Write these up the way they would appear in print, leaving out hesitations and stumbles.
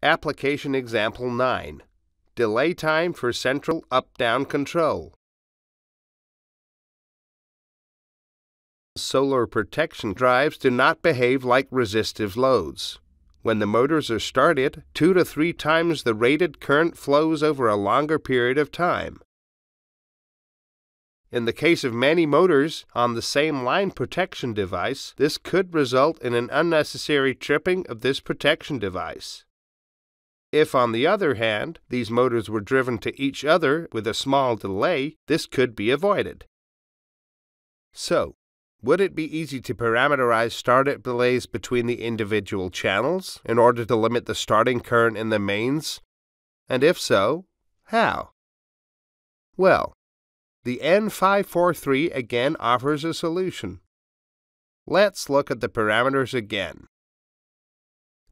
Application Example 9. Delay time for central up-down control. Solar protection drives do not behave like resistive loads. When the motors are started, 2 to 3 times the rated current flows over a longer period of time. In the case of many motors on the same line protection device, this could result in an unnecessary tripping of this protection device. If, on the other hand, these motors were driven to each other with a small delay, this could be avoided. So, would it be easy to parameterize startup delays between the individual channels in order to limit the starting current in the mains? And if so, how? Well, the N543 again offers a solution. Let's look at the parameters again.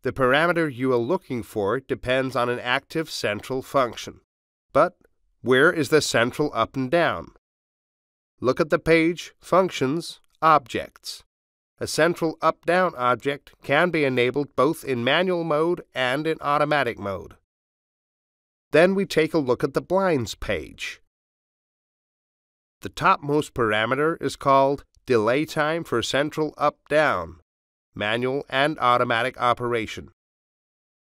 The parameter you are looking for depends on an active central function. But where is the central up and down? Look at the page Functions, Objects. A central up-down object can be enabled both in manual mode and in automatic mode. Then we take a look at the blinds page. The topmost parameter is called Delay Time for Central Up-Down, manual and automatic operation.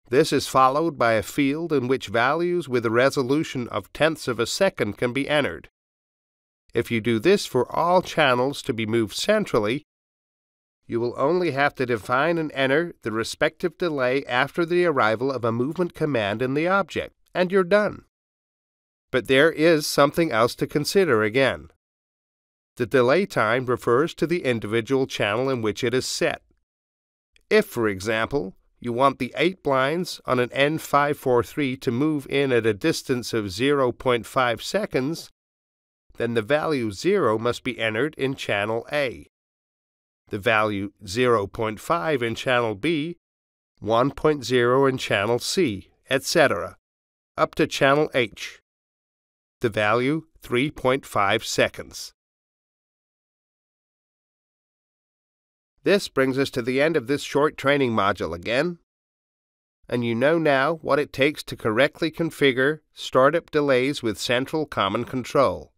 This is followed by a field in which values with a resolution of tenths of a second can be entered. If you do this for all channels to be moved centrally, you will only have to define and enter the respective delay after the arrival of a movement command in the object, and you're done. But there is something else to consider again. The delay time refers to the individual channel in which it is set. If, for example, you want the 8 blinds on an N543 to move in at a distance of 0.5 seconds, then the value 0 must be entered in channel A, the value 0.5 in channel B, 1.0 in channel C, etc., up to channel H, the value 3.5 seconds. This brings us to the end of this short training module again, and you know now what it takes to correctly configure startup delays with central common control.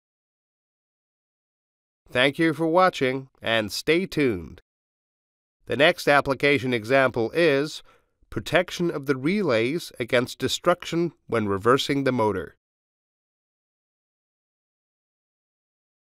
Thank you for watching, and stay tuned. The next application example is protection of the relays against destruction when reversing the motor.